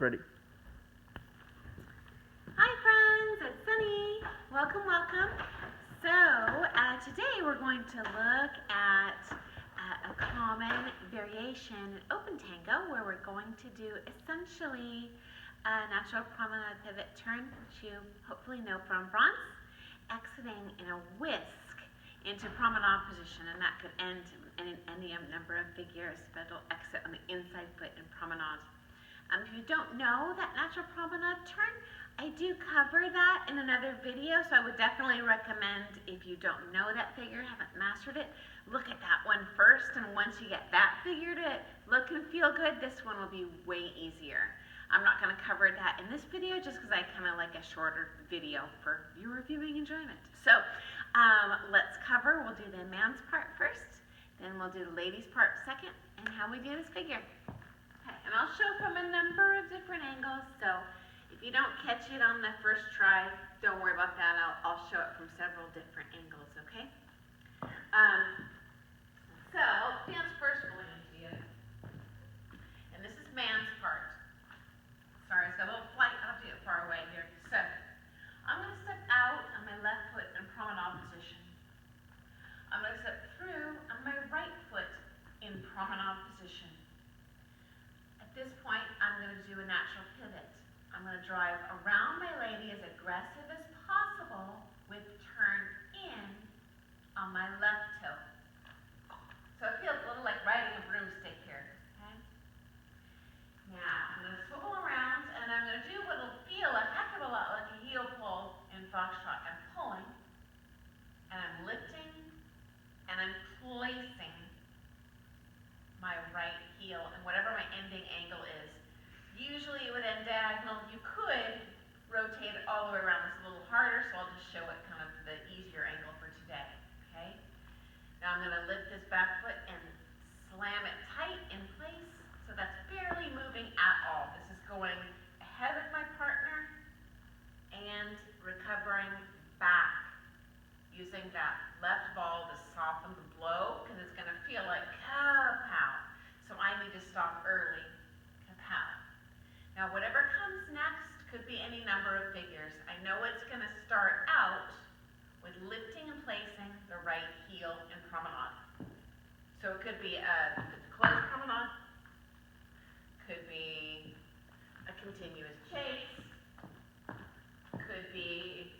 Ready. Hi friends, it's Sunny. Welcome, welcome. So today we're going to look at a common variation in open tango where we're going to do essentially a natural promenade pivot turn, which you hopefully know from bronze, exiting in a whisk into promenade position, and that could end in any number of figures, but it'll exit on the inside foot in promenade. If you don't know that natural promenade turn, I do cover that in another video, so I would definitely recommend, if you don't know that figure, haven't mastered it, look at that one first, and once you get that figure to look and feel good, this one will be way easier. I'm not going to cover that in this video just because I kind of like a shorter video for viewer viewing enjoyment. So let's cover, we'll do the man's part first, then we'll do the ladies' part second, and how we do this figure. And I'll show from a number of different angles, so if you don't catch it on the first try, don't worry about that. I'll show it from several different angles, okay? So, dance first going into you. And this is man's part. Sorry, it's got a little flight. I'll do it far away here. So, I'm going to step out on my left foot in promenade position. I'm going to step through on my right foot in promenade position. At this point, I'm going to do a natural pivot. I'm going to drive around my lady as aggressive as possible with turn in on my left toe. So it feels a little like riding a broomstick here. Okay? Now, I'm going to swivel around and I'm going to do what will feel a heck of a lot like a heel pull in foxtrot. I'm pulling and I'm lifting and I'm placing my right heel and whatever my ending angle is. Usually it would end diagonal. You could rotate it all the way around. This a little harder, so I'll just show it kind of the easier angle for today. Okay? Now I'm going to lift this back foot and slam it tight in place, so that's barely moving at all. This is going ahead of my partner and recovering back, using that left ball to soften the blow, because it's going to feel like kapow. So I need to stop early. Kapow. Now whatever comes next could be any number of figures. I know it's going to start out with lifting and placing the right heel in promenade. So it could be a closed promenade, could be a continuous chase, could be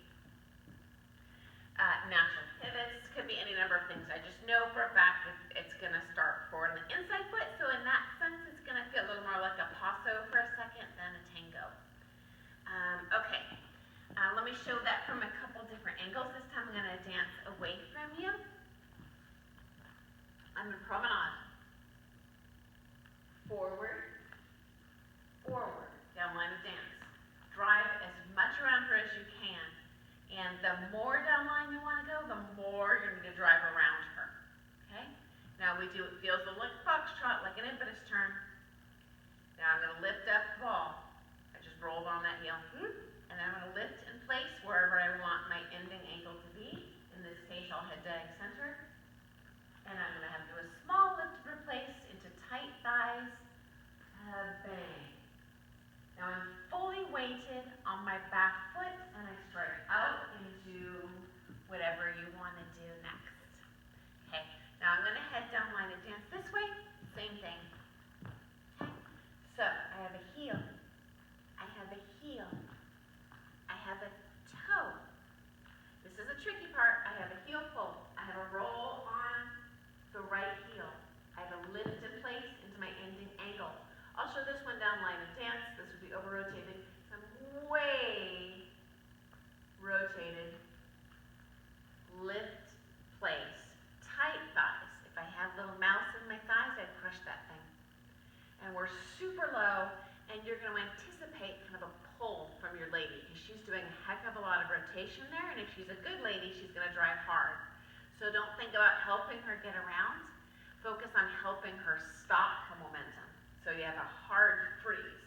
natural pivots, could be any number of things. I just know for a fact that it's going to start forward on the inside foot, so in that sense it's going to feel a little more like a passo for a second than a tango. Okay, let me show that from a couple different angles. This time I'm going to dance away from you. I'm in promenade. Forward, forward, down line of dance. Drive as much around her as you can. And the more down line you want to go, the more you're going to drive around her. Okay? Now we do, it feels a little like foxtrot, like an impetus turn. Now I'm going to lift up the ball. I just rolled on that heel. And then I'm going to lift in place wherever I want my ending angle to be. In this case, I'll head dag center. And I'm going to have to do a small lift to replace into tight thighs. Bang. Now I'm fully weighted on my back foot and I strike out into whatever you want to do next. Okay, now I'm going to head down line of dance this way, same thing. Okay, so I have a heel, I have a heel, I have a toe. This is a tricky part. I have a heel pull, I have a roll on the right heel, I have a lift in place into my ending angle. I'll show this one down line of dance. This would be over rotating. So I'm way rotated. Lift, place, tight thighs. If I had little mouse in my thighs, I'd crush that thing. And we're super low, and you're going to anticipate kind of a pull from your lady, because she's doing a heck of a lot of rotation there, and if she's a good lady, she's going to drive hard. So don't think about helping her get around. Focus on helping her stop her momentum. So you have a hard freeze.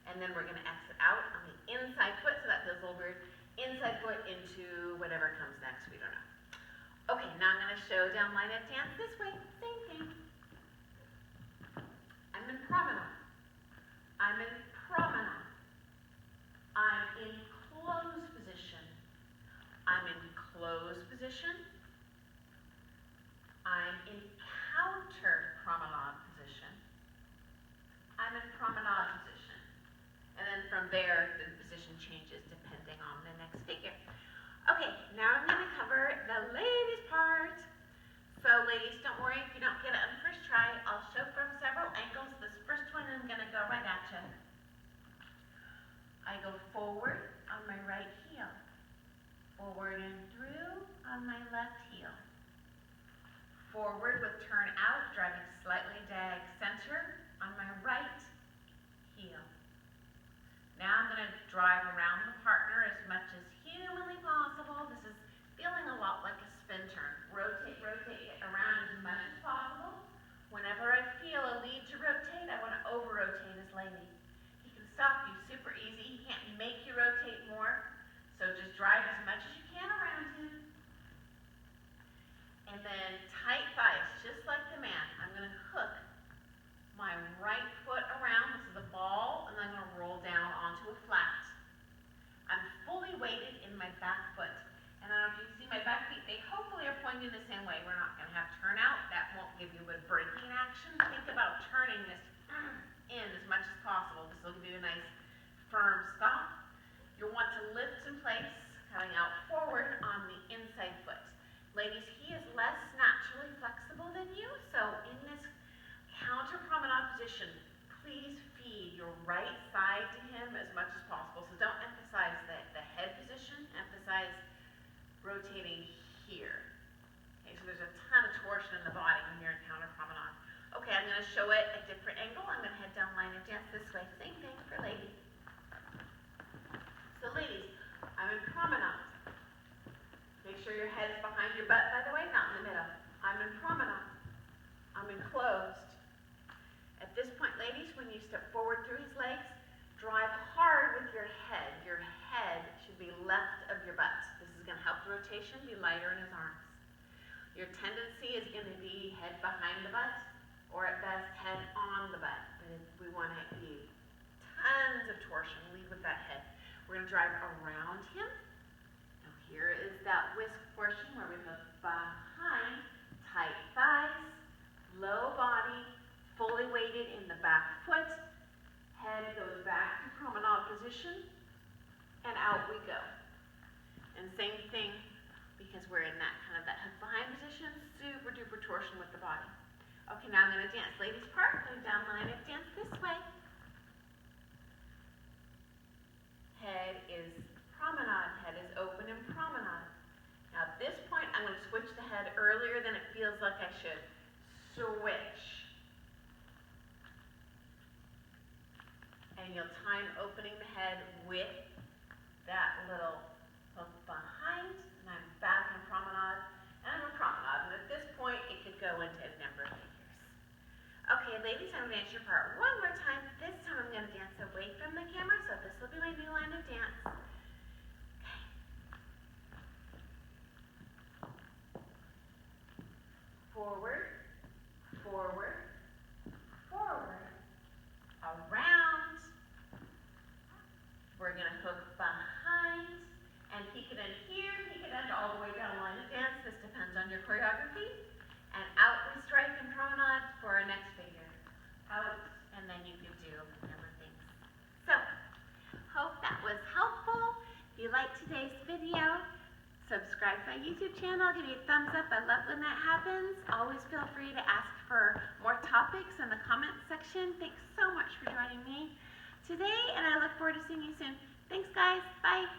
And then we're going to exit out on the inside foot, so that feels a little weird. Inside foot into whatever comes next, we don't know. Okay, now I'm going to show down line of dance this way. Same thing. I'm in promenade. I'm in closed position. I'm in counter promenade position. I'm in promenade position. And then from there, the position changes depending on the next figure. Okay, now I'm going to cover the ladies part. So ladies, don't worry if you don't get it on the first try. I'll show from several angles. This first one I'm going to go right at you. I go forward on my right heel. Forward and through on my left heel. Forward with turn out, driving slightly dag center on my right heel. Now I'm going to drive around the partner as much as humanly possible. This is feeling a lot like a spin turn. Rotate, rotate it around as much as possible. Whenever I feel a need to rotate, I want to over-rotate his lady. He can stop you super easy. He can't make you rotate more. So just drive as much as you can around him. And then tight thighs, just like the man. I'm going to hook my right foot around. This is a ball, and I'm going to roll down onto a flat. I'm fully weighted in my back foot. And I don't know if you can see my back feet. They hopefully are pointing the same way. We're not going to have turnout. That won't give you a braking action. Think about turning this in as much as possible. This will give you a nice firm stop. You'll want to lift in place, coming out forward on the inside foot. Ladies, he is less naturally flexible than you, so in this counter promenade position, please feed your right side to him as much as possible. So don't emphasize the head position, emphasize rotating here. Okay, so there's a ton of torsion in the body when you're in counter promenade. Okay, I'm going to show it a different angle. I'm going to head down line of dance this way. Same thing for ladies. So ladies, I'm in promenade. Make sure your head is behind your butt, by the way, not in the middle. I'm in promenade. I'm in closed. At this point, ladies, when you step forward through his legs, drive hard with your head. Your head should be left of your butt. This is going to help the rotation be lighter in his arms. Your tendency is going to be head behind the butt, or at best, head on the butt. And we want to use tons of torsion. Lead with that head. We're going to drive around him. Now here is that whisk portion where we look behind, tight thighs, low body, fully weighted in the back foot. Head goes back to promenade position, and out we go. And same thing, because we're in that kind of that hook behind position, super duper torsion with the body. Okay, now I'm going to dance ladies part. Go down line of dance this way. Head is promenade, head is open in promenade. Now at this point, I'm going to switch the head earlier than it feels like I should. Switch. And you'll time opening the head with that little hook behind, and I'm back in promenade, and I'm in promenade. And at this point, it could go into a number of figures. Okay, ladies, I'm going to dance your part one more time. This time I'm going to dance away from the camera, so this will be my new line of dance. Okay. Forward, forward, forward, around. We're going to hook behind, and he could end here, he could end all the way down line of dance. This depends on your choreography. And out we strike in promenade for our next figure. Out, and then you can do a number of things. So, hope that was helpful. If you liked today's video, subscribe to my YouTube channel, give me a thumbs up. I love when that happens. Always feel free to ask for more topics in the comments section. Thanks so much for joining me today, and I look forward to seeing you soon. Thanks, guys. Bye.